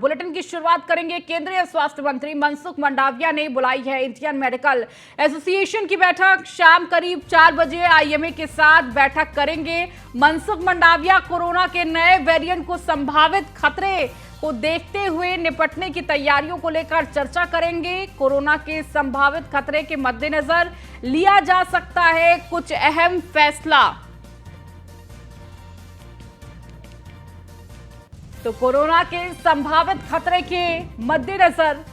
Bulletin की शुरुआत करेंगे। केंद्रीय स्वास्थ्य मंत्री मनसुख मंडाविया ने बुलाई है इंडियन मेडिकल एसोसिएशन की बैठक। शाम करीब 4 बजे आईएमए के साथ बैठक करेंगे। मनसुख मंडाविया कोरोना के नए वेरिएंट को संभावित खतरे को देखते हुए निपटने की तैयारियों को लेकर चर्चा करेंगे। कोरोना के संभावित खतरे के मद्देनजर लिया जा सकता है कुछ अहम फैसला। तो कोरोना के संभावित खतरे के मद्देनजर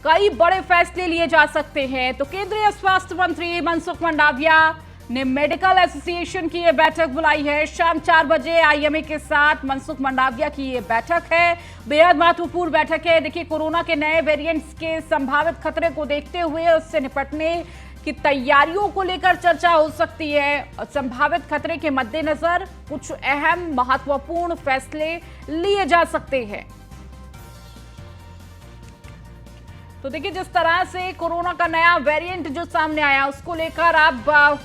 कई बड़े फैसले लिए जा सकते हैं। तो केंद्रीय स्वास्थ्य मंत्री मनसुख मंडाविया ने मेडिकल एसोसिएशन की यह बैठक बुलाई है। शाम 4 बजे आईएमए के साथ मनसुख मंडाविया की यह बैठक है। बेहद महत्वपूर्ण बैठक है। देखिए, कोरोना के नए वेरिएंट्स के संभावित खतरे को देखते हुए उससे निपटने की तैयारियों को लेकर चर्चा हो सकती है। संभावित खतरे के मद्देनजर कुछ अहम महत्वपूर्ण फैसले लिए जा सकते हैं। तो देखिए, जिस तरह से कोरोना का नया वेरिएंट जो सामने आया उसको लेकर अब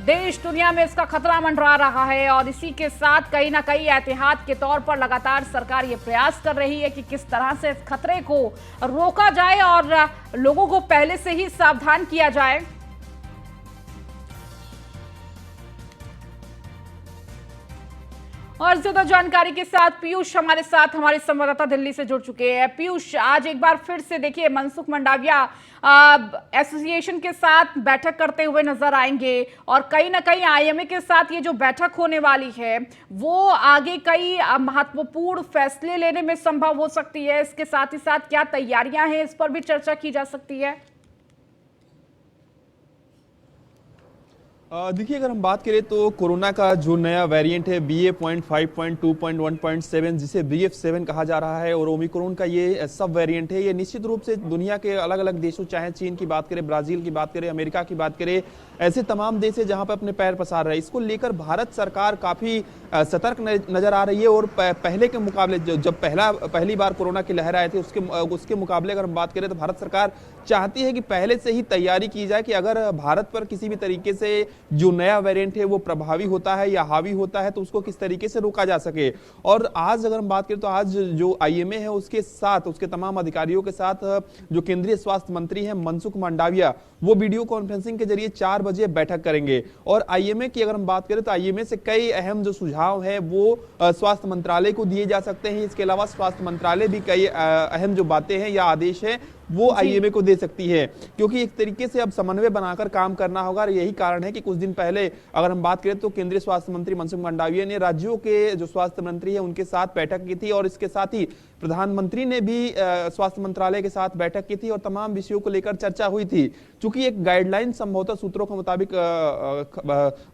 देश दुनिया में इसका खतरा मंडरा रहा है और इसी के साथ कहीं ना कहीं एहतियात के तौर पर लगातार सरकार ये प्रयास कर रही है कि किस तरह से इस खतरे को रोका जाए और लोगों को पहले से ही सावधान किया जाए। और ज्यादा जानकारी के साथ पीयूष हमारे साथ हमारे संवाददाता दिल्ली से जुड़ चुके हैं। पीयूष, आज एक बार फिर से देखिए मनसुख मंडाविया एसोसिएशन के साथ बैठक करते हुए नजर आएंगे और कहीं ना कहीं आईएमए के साथ ये जो बैठक होने वाली है वो आगे कई महत्वपूर्ण फैसले लेने में संभव हो सकती है। इसके साथ ही साथ क्या तैयारियां हैं इस पर भी चर्चा की जा सकती है। देखिए, अगर हम बात करें तो कोरोना का जो नया वेरिएंट है BA.5.2.1.7 जिसे BF7 कहा जा रहा है और ओमिक्रॉन का ये सब वेरिएंट है, ये निश्चित रूप से दुनिया के अलग अलग देशों, चाहे चीन की बात करें, ब्राजील की बात करें, अमेरिका की बात करें, ऐसे तमाम देश है जहां पर अपने पैर पसार रहे हैं। इसको लेकर भारत सरकार काफी सतर्क नजर आ रही है और पहले के मुकाबले जब पहली बार कोरोना की लहर आई थी उसके मुकाबले अगर हम बात करें तो भारत सरकार चाहती है कि पहले से ही तैयारी की जाए कि अगर भारत पर किसी भी तरीके से जो नया वेरिएंट है वो प्रभावी होता है या हावी होता है तो उसको किस तरीके से रोका जा सके। और आज अगर हम बात करें तो आज जो आईएमए है उसके साथ, उसके तमाम अधिकारियों के साथ जो केंद्रीय स्वास्थ्य मंत्री हैं मनसुख मंडाविया, वो वीडियो कॉन्फ्रेंसिंग के जरिए 4 बजे बैठक करेंगे। और आईएमए की अगर हम बात करें तो आईएमए से कई अहम जो सुझाव है वो स्वास्थ्य मंत्रालय को दिए जा सकते हैं। इसके अलावा स्वास्थ्य मंत्रालय भी कई अहम जो बातें हैं या आदेश है वो आईएमए को दे सकती है, क्योंकि एक तरीके से अब समन्वय बनाकर काम करना होगा। और यही कारण है कि कुछ दिन पहले अगर हम बात करें तो केंद्रीय स्वास्थ्य मंत्री मनसुख मंडाविया ने राज्यों के जो स्वास्थ्य मंत्री है उनके साथ बैठक की थी और इसके साथ ही प्रधानमंत्री ने भी स्वास्थ्य मंत्रालय के साथ बैठक की थी और तमाम विषयों को लेकर चर्चा हुई थी। चूंकि एक गाइडलाइन संभवतः सूत्रों के मुताबिक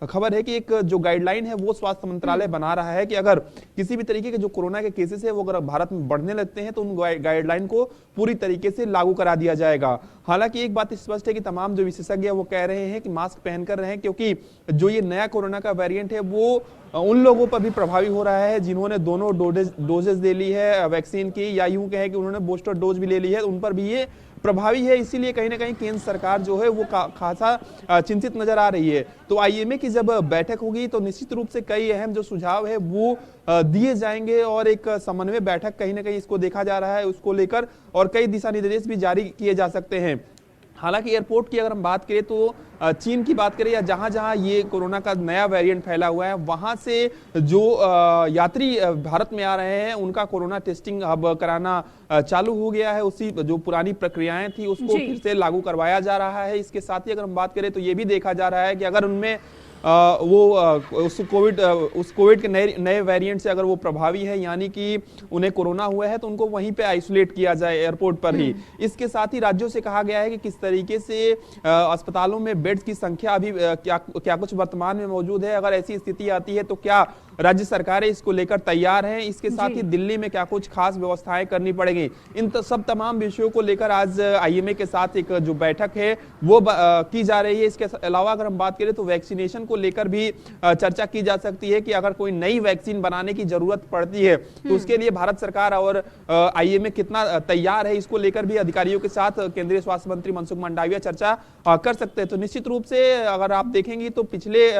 खबर है कि एक जो गाइडलाइन है वो स्वास्थ्य मंत्रालय बना रहा है कि अगर किसी भी तरीके के जो कोरोना के केसेस है वो अगर भारत में बढ़ने लगते हैं तो उन गाइडलाइन को पूरी तरीके से लागू करा दिया जाएगा। हालांकि एक बात स्पष्ट है कि तमाम जो विशेषज्ञ है वो कह रहे हैं कि मास्क पहनकर रहें, क्योंकि जो ये नया कोरोना का वेरिएंट है वो उन लोगों पर भी प्रभावी हो रहा है जिन्होंने दोनों डोजेज ले ली है वैक्सीन की, या यूं कहे कि उन्होंने बूस्टर डोज भी ले ली है, उन पर भी ये प्रभावी है। इसीलिए कहीं ना कहीं केंद्र सरकार जो है वो खासा चिंतित नजर आ रही है। तो आईएमए की जब बैठक होगी तो निश्चित रूप से कई अहम जो सुझाव है वो दिए जाएंगे और एक समन्वय बैठक कहीं ना कहीं इसको देखा जा रहा है उसको लेकर, और कई दिशा निर्देश भी जारी किए जा सकते हैं। हालांकि एयरपोर्ट की अगर हम बात करें तो चीन की बात करें या जहां जहां ये कोरोना का नया वेरिएंट फैला हुआ है वहां से जो यात्री भारत में आ रहे हैं उनका कोरोना टेस्टिंग अब कराना चालू हो गया है। उसी जो पुरानी प्रक्रियाएं थी उसको फिर से लागू करवाया जा रहा है। इसके साथ ही अगर हम बात करें तो ये भी देखा जा रहा है कि अगर उनमें उस कोविड के नए वेरिएंट से अगर वो प्रभावी है, यानी कि उन्हें कोरोना हुआ है, तो उनको वहीं पे आइसोलेट किया जाए एयरपोर्ट पर ही। इसके साथ ही राज्यों से कहा गया है कि किस तरीके से अस्पतालों में बेड्स की संख्या अभी क्या कुछ वर्तमान में मौजूद है, अगर ऐसी स्थिति आती है तो क्या राज्य सरकारें इसको लेकर तैयार हैं। इसके साथ ही दिल्ली में क्या कुछ खास व्यवस्थाएं करनी पड़ेंगी। इन सब तमाम विषयों को लेकर आज आईएमए के साथ एक जो बैठक है वो की जा रही है। इसके अलावा अगर हम बात करें तो वैक्सीनेशन को लेकर भी चर्चा की जा सकती है कि अगर कोई नई वैक्सीन बनाने की जरूरत पड़ती है तो उसके लिए भारत सरकार और आईएमए कितना तैयार है, इसको लेकर भी अधिकारियों के साथ केंद्रीय स्वास्थ्य मंत्री मनसुख मंडाविया चर्चा कर सकते हैं। तो निश्चित रूप से अगर आप देखेंगे तो पिछले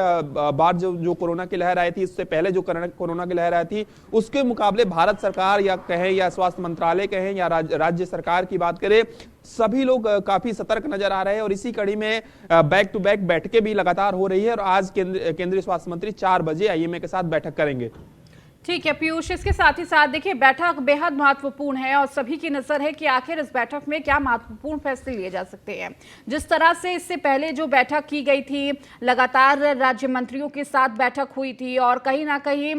बार जो कोरोना की लहर आई थी इससे पहले पहले जो कोरोना की लहर आई थी उसके मुकाबले भारत सरकार या कहें या स्वास्थ्य मंत्रालय कहें या राज्य सरकार की बात करें, सभी लोग काफी सतर्क नजर आ रहे हैं और इसी कड़ी में बैक टू बैक बैठकें भी लगातार हो रही है और आज केंद्रीय स्वास्थ्य मंत्री 4 बजे आईएमए के साथ बैठक करेंगे। ठीक है पीयूष, इसके साथ ही साथ देखिए बैठक बेहद महत्वपूर्ण है और सभी की नजर है कि आखिर इस बैठक में क्या महत्वपूर्ण फैसले लिए जा सकते हैं। जिस तरह से इससे पहले जो बैठक की गई थी, लगातार राज्य मंत्रियों के साथ बैठक हुई थी और कहीं ना कहीं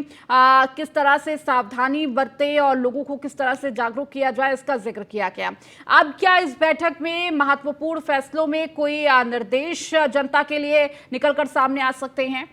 किस तरह से सावधानी बरते और लोगों को किस तरह से जागरूक किया जाए इसका जिक्र किया गया। अब क्या इस बैठक में महत्वपूर्ण फैसलों में कोई निर्देश जनता के लिए निकलकर सामने आ सकते हैं?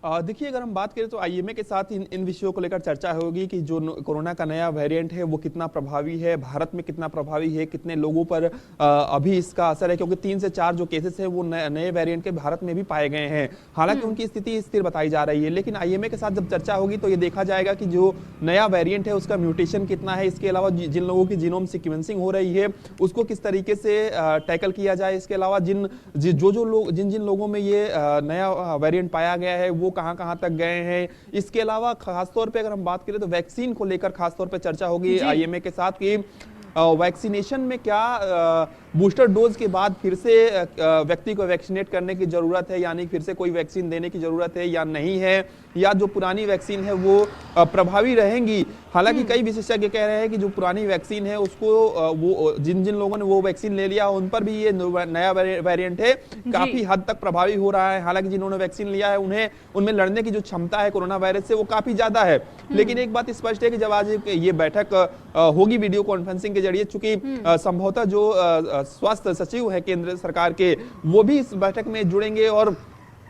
देखिए, अगर हम बात करें तो आईएमए के साथ इन विषयों को लेकर चर्चा होगी कि जो कोरोना का नया वेरिएंट है वो कितना प्रभावी है, भारत में कितना प्रभावी है, कितने लोगों पर अभी इसका असर है, क्योंकि 3 से 4 जो केसेस हैं वो नए वेरिएंट के भारत में भी पाए गए हैं। हालांकि उनकी स्थिति स्थिर बताई जा रही है, लेकिन आईएमए के साथ जब चर्चा होगी तो ये देखा जाएगा कि जो नया वेरिएंट है उसका म्यूटेशन कितना है, इसके अलावा जिन लोगों की जीनोम सीक्वेंसिंग हो रही है उसको किस तरीके से टैकल किया जाए, इसके अलावा जिन लोगों में ये नया वेरिएंट पाया गया है वो कहां तक गए हैं। इसके अलावा खासतौर पे अगर हम बात करें तो वैक्सीन को लेकर खासतौर पे चर्चा होगी आईएमए के साथ कि वैक्सीनेशन में क्या बूस्टर डोज के बाद फिर से व्यक्ति को वैक्सीनेट करने की जरूरत है, यानी फिर से कोई वैक्सीन देने की जरूरत है या नहीं है, या जो पुरानी वैक्सीन है वो प्रभावी रहेंगी। हालांकि कई विशेषज्ञ कह रहे हैं कि जो पुरानी वैक्सीन है उसको वो जिन लोगों ने वो वैक्सीन ले लिया उन पर भी ये नया वेरिएंट है काफी हद तक प्रभावी हो रहा है। हालांकि जिन्होंने वैक्सीन लिया है उनमें लड़ने की जो क्षमता है कोरोना वायरस से वो काफी ज्यादा है। लेकिन एक बात स्पष्ट है कि जब आज ये बैठक होगी वीडियो कॉन्फ्रेंसिंग के जरिए, चूंकि संभवतः जो स्वास्थ्य सचिव है केंद्र सरकार के वो भी इस बैठक में जुड़ेंगे और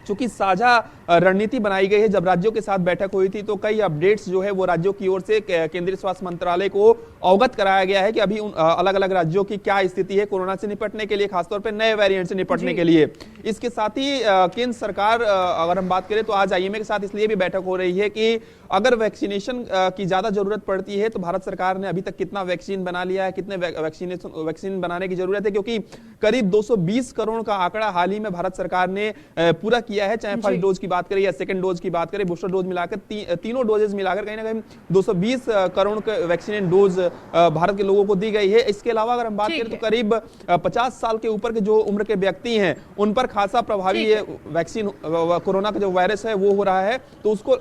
चूंकि साझा रणनीति बनाई गई है, जब राज्यों के साथ बैठक हुई थी तो कई अपडेट्स जो है वो राज्यों की ओर से केंद्रीय स्वास्थ्य मंत्रालय को अवगत कराया गया है कि अभी अलग अलग राज्यों की क्या स्थिति है कोरोना से निपटने के लिए, खासतौर पे नए वेरिएंट से निपटने के लिए। इसके साथ ही केंद्र सरकार अगर हम बात करें तो आज आईएमए के साथ इसलिए भी बैठक हो रही है कि अगर वैक्सीनेशन की ज्यादा जरूरत पड़ती है तो भारत सरकार ने अभी तक कितना वैक्सीन बना लिया है, कितने वैक्सीन बनाने की जरूरत है, क्योंकि करीब 220 करोड़ का आंकड़ा हाल ही में भारत सरकार ने पूरा किया है, चाहे फर्स्ट डोज की बात करें या सेकंड डोज की बात करें, बूस्टर डोज मिलाकर तीनों डोजेस मिलाकर कहीं ना कहीं 220 करोड़ वैक्सीन डोज भारत के लोगों को दी गई है। इसके अलावा अगर हम बात करें तो करीब 50 साल के ऊपर के जो उम्र के व्यक्ति हैं उन पर खासा प्रभावी ये वैक्सीन कोरोना का जो वायरस है वो हो रहा है, तो उसको।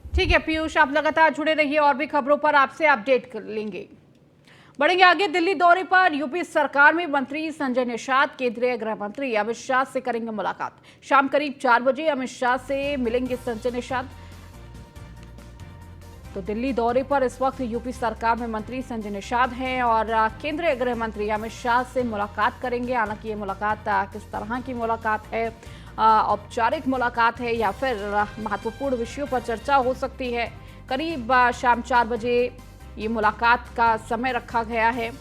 ठीक है पीयूष, आप लगातार जुड़े रहिए और भी खबरों पर आपसे अपडेट कर लेंगे। बढ़ेंगे आगे। दिल्ली दौरे पर यूपी सरकार में मंत्री संजय निषाद केंद्रीय गृह मंत्री अमित शाह से करेंगे मुलाकात। शाम करीब 4 बजे अमित शाह से मिलेंगे संजय निषाद। तो दिल्ली दौरे पर इस वक्त यूपी सरकार में मंत्री संजय निषाद हैं और केंद्रीय गृह मंत्री अमित शाह से मुलाकात करेंगे। हालांकि ये मुलाकात किस तरह की मुलाकात है, औपचारिक मुलाकात है या फिर महत्वपूर्ण विषयों पर चर्चा हो सकती है। करीब शाम 4 बजे ये मुलाकात का समय रखा गया है।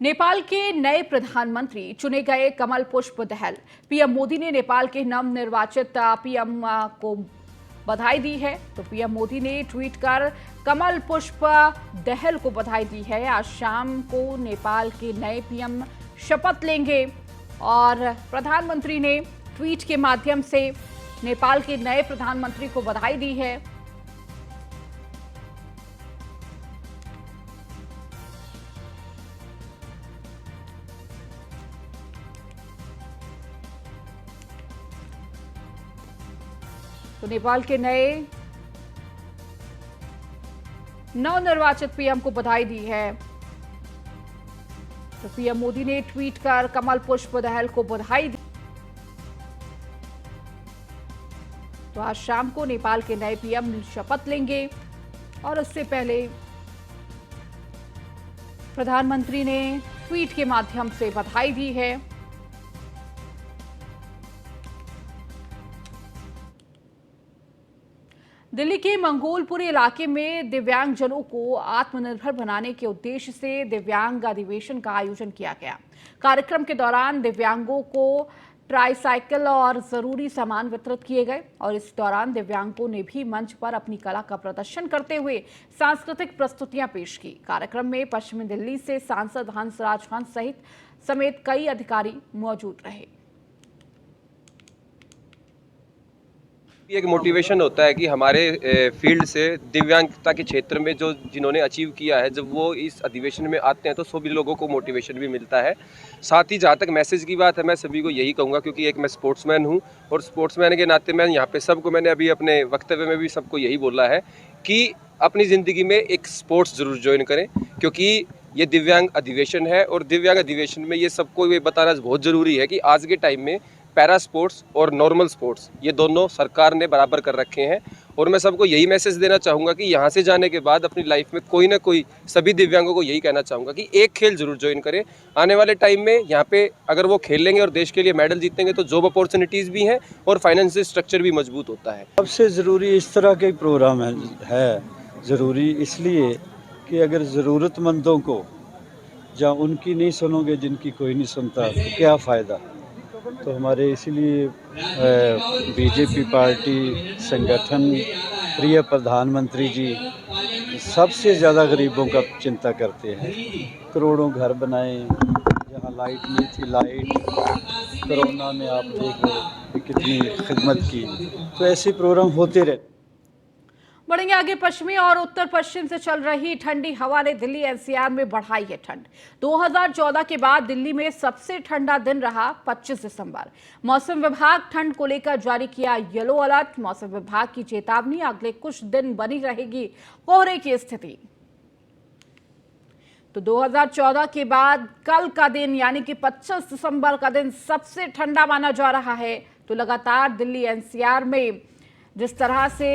नेपाल के नए प्रधानमंत्री चुने गए कमल पुष्प दहल। पीएम मोदी ने नेपाल के नवनिर्वाचित पीएम को बधाई दी है। तो पीएम मोदी ने ट्वीट कर कमल पुष्प दहल को बधाई दी है। आज शाम को नेपाल के नए पीएम शपथ लेंगे और प्रधानमंत्री ने ट्वीट के माध्यम से नेपाल के नए प्रधानमंत्री को बधाई दी है। तो नेपाल के नए नवनिर्वाचित पीएम को बधाई दी है। तो पीएम मोदी ने ट्वीट कर कमल पुष्प दहल को बधाई दी। तो आज शाम को नेपाल के नए पीएम शपथ लेंगे और उससे पहले प्रधानमंत्री ने ट्वीट के माध्यम से बधाई दी है। दिल्ली के मंगोलपुरी इलाके में दिव्यांगजनों को आत्मनिर्भर बनाने के उद्देश्य से दिव्यांग अधिवेशन का आयोजन किया गया। कार्यक्रम के दौरान दिव्यांगों को ट्राईसाइकिल और जरूरी सामान वितरित किए गए और इस दौरान दिव्यांगों ने भी मंच पर अपनी कला का प्रदर्शन करते हुए सांस्कृतिक प्रस्तुतियां पेश की। कार्यक्रम में पश्चिमी दिल्ली से सांसद हंसराज हंस समेत कई अधिकारी मौजूद रहे। एक मोटिवेशन होता है कि हमारे फील्ड से दिव्यांगता के क्षेत्र में जो जिन्होंने अचीव किया है, जब वो इस अधिवेशन में आते हैं तो सभी लोगों को मोटिवेशन भी मिलता है। साथ ही जहाँ तक मैसेज की बात है, मैं सभी को यही कहूँगा, क्योंकि एक मैं स्पोर्ट्समैन हूँ और स्पोर्ट्समैन के नाते मैं यहाँ पे सबको, मैंने अभी अपने वक्तव्य में भी सबको यही बोला है कि अपनी ज़िंदगी में एक स्पोर्ट्स ज़रूर ज्वाइन करें, क्योंकि ये दिव्यांग अधिवेशन है और दिव्यांग अधिवेशन में ये सबको ये बताना बहुत ज़रूरी है कि आज के टाइम में पैरा स्पोर्ट्स और नॉर्मल स्पोर्ट्स ये दोनों सरकार ने बराबर कर रखे हैं। और मैं सबको यही मैसेज देना चाहूँगा कि यहाँ से जाने के बाद अपनी लाइफ में कोई ना कोई, सभी दिव्यांगों को यही कहना चाहूँगा कि एक खेल जरूर ज्वाइन करें। आने वाले टाइम में यहाँ पे अगर वो खेलेंगे और देश के लिए मेडल जीतेंगे तो जॉब अपॉर्चुनिटीज़ भी हैं और फाइनेंशियल स्ट्रक्चर भी मजबूत होता है। सबसे ज़रूरी इस तरह के प्रोग्राम है ज़रूरी इसलिए कि अगर ज़रूरतमंदों को जहाँ उनकी नहीं सुनोगे, जिनकी कोई नहीं सुनता, तो क्या फ़ायदा। तो हमारे इसीलिए बीजेपी पार्टी संगठन, प्रिय प्रधानमंत्री जी सबसे ज़्यादा गरीबों का चिंता करते हैं। करोड़ों घर बनाए, जहाँ लाइट नहीं थी लाइट, कोरोना में आप देख लो कि कितनी खिदमत की। तो ऐसे प्रोग्राम होते रहते। बढ़ेंगे आगे। पश्चिमी और उत्तर पश्चिम से चल रही ठंडी हवा ने दिल्ली एनसीआर में बढ़ाई है ठंड। 2014 के बाद दिल्ली में सबसे ठंडा दिन रहा 25 दिसंबर। मौसम विभाग ठंड को लेकर जारी किया येलो अलर्ट। मौसम विभाग की चेतावनी, अगले कुछ दिन बनी रहेगी कोहरे की स्थिति। तो 2014 के बाद कल का दिन यानी कि 25 दिसंबर का दिन सबसे ठंडा माना जा रहा है। तो लगातार दिल्ली एनसीआर में जिस तरह से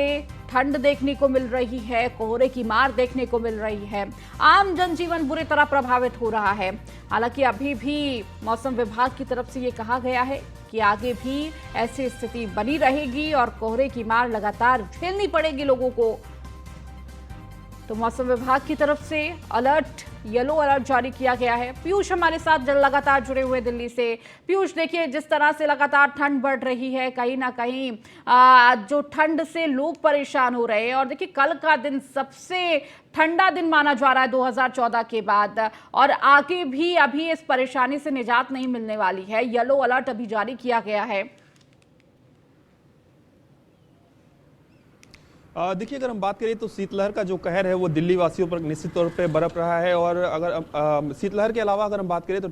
ठंड देखने को मिल रही है, कोहरे की मार देखने को मिल रही है, आम जनजीवन बुरी तरह प्रभावित हो रहा है। हालांकि अभी भी मौसम विभाग की तरफ से ये कहा गया है कि आगे भी ऐसी स्थिति बनी रहेगी और कोहरे की मार लगातार झेलनी पड़ेगी लोगों को। तो मौसम विभाग की तरफ से अलर्ट, येलो अलर्ट जारी किया गया है। पीयूष हमारे साथ लगातार जुड़े हुए दिल्ली से। पीयूष, देखिए जिस तरह से लगातार ठंड बढ़ रही है, कहीं ना कहीं जो ठंड से लोग परेशान हो रहे हैं और देखिए कल का दिन सबसे ठंडा दिन माना जा रहा है 2014 के बाद और आगे भी अभी इस परेशानी से निजात नहीं मिलने वाली है। येलो अलर्ट अभी जारी किया गया है। देखिए, अगर हम बात करें तो शीतलहर का जो कहर है वो दिल्ली वासियों पर निश्चित तौर पे बरप रहा है। और अगर शीतलहर के अलावा अगर हम बात करें तो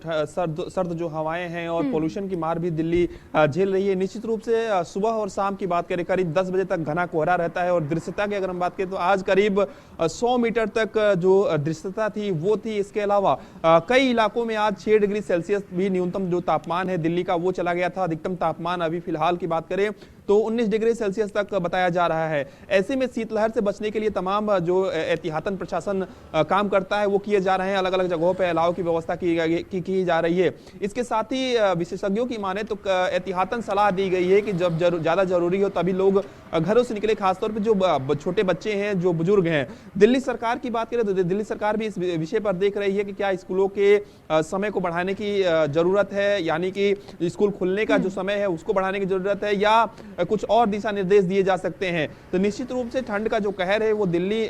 सर्द जो हवाएं हैं और पोल्यूशन की मार भी दिल्ली झेल रही है। निश्चित रूप से सुबह और शाम की बात करें, करीब 10 बजे तक घना कोहरा रहता है और दृश्यता की अगर हम बात करें तो आज करीब 100 मीटर तक जो दृश्यता थी वो थी। इसके अलावा कई इलाकों में आज 6 डिग्री सेल्सियस भी न्यूनतम जो तापमान है दिल्ली का वो चला गया था। अधिकतम तापमान अभी फिलहाल की बात करें तो 19 डिग्री सेल्सियस तक बताया जा रहा है। ऐसे में शीतलहर से बचने के लिए तमाम जो एहतियातन प्रशासन काम करता है वो किए जा रहे हैं। अलग अलग जगहों पर अलाव की व्यवस्था की जा रही है। इसके साथ ही विशेषज्ञों की माने तो एहतियातन सलाह दी गई है कि जब ज्यादा जरूरी हो तभी लोग घरों से निकले, खासतौर पर जो छोटे बच्चे हैं, जो बुजुर्ग हैं। दिल्ली सरकार की बात करें तो दिल्ली सरकार भी इस विषय पर देख रही है कि क्या स्कूलों के समय को बढ़ाने की जरूरत है, यानी कि स्कूल खुलने का जो समय है उसको बढ़ाने की जरूरत है या कुछ और दिशा निर्देश दिए जा सकते हैं। तो निश्चित रूप से ठंड का जो कहर है वो दिल्ली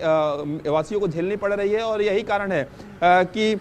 वासियों को झेलनी पड़ रही है और यही कारण है कि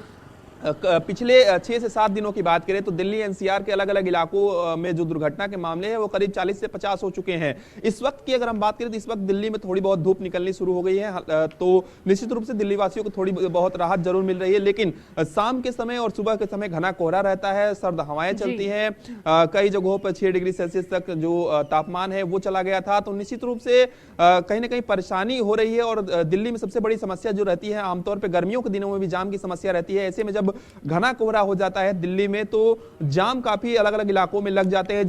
पिछले 6 से 7 दिनों की बात करें तो दिल्ली एनसीआर के अलग अलग इलाकों में जो दुर्घटना के मामले हैं वो करीब 40 से 50 हो चुके हैं। इस वक्त की अगर हम बात करें तो इस वक्त दिल्ली में थोड़ी बहुत धूप निकलनी शुरू हो गई है, तो निश्चित रूप से दिल्ली वासियों को थोड़ी बहुत राहत जरूर मिल रही है। लेकिन शाम के समय और सुबह के समय घना कोहरा रहता है, सर्द हवाएं चलती हैं, कई जगहों पर 6 डिग्री सेल्सियस तक जो तापमान है वो चला गया था। तो निश्चित रूप से कहीं ना कहीं परेशानी हो रही है। और दिल्ली में सबसे बड़ी समस्या जो रहती है, आमतौर पर गर्मियों के दिनों में भी जाम की समस्या रहती है। ऐसे में जब घना कोहरा हो जाता है दिल्ली में तो जाम काफी अलग अलग इलाकों में लग जाते हैं,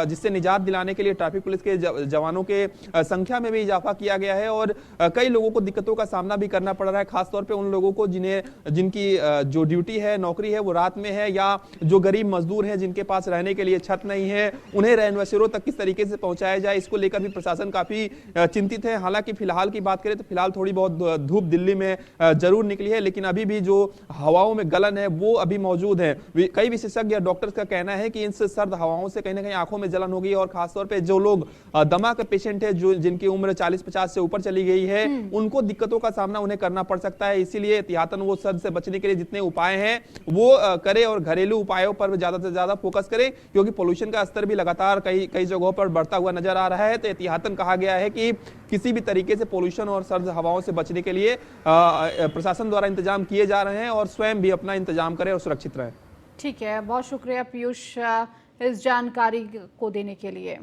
जिससे निजात दिलाने के लिए ट्रैफिक पुलिस के जवानों के संख्या में भी इजाफा किया गया है। और कई लोगों को दिक्कतों का सामना भी करना पड़ रहा है, खासतौर पे उन लोगों को जिनकी जो ड्यूटी है, नौकरी है वो रात में है, या जो गरीब मजदूर हैं जिनके पास रहने के लिए छत नहीं है, उन्हें रैन बसेरों तक किस तरीके से पहुंचाया जाए, इसको लेकर भी प्रशासन काफी चिंतित है। हालांकि फिलहाल की बात करें तो फिलहाल थोड़ी बहुत धूप दिल्ली में जरूर निकली है, लेकिन अभी भी जो हवाओं में गलन है वो अभी मौजूद है। कई विशेषज्ञ डॉक्टर्स का कहना है कि इन सर्द हवाओं से कहीं ना कहीं आंखों में जलन होगी, और खासतौर पे जो लोग दमा के पेशेंट है, जो जिनकी उम्र 40-50 से ऊपर चली गई है, उनको दिक्कतों का सामना उन्हें करना पड़ सकता है। इसीलिए एहतियातन वो सर्द से बचने के लिए जितने उपाय हैं वो करे, और घरेलू उपायों पर ज्यादा से ज्यादा फोकस करें, क्योंकि पोल्यूशन का स्तर भी लगातार कई जगहों पर बढ़ता हुआ नजर आ रहा है। तो एहतियातन कहा गया है कि किसी भी तरीके से पोल्यूशन और सर्द हवाओं से बचने के लिए प्रशासन द्वारा इंतजाम किए जा रहे हैं, और स्वयं भी अपना इंतजाम करें और सुरक्षित रहें। ठीक है, बहुत शुक्रिया पीयूष इस जानकारी को देने के लिए।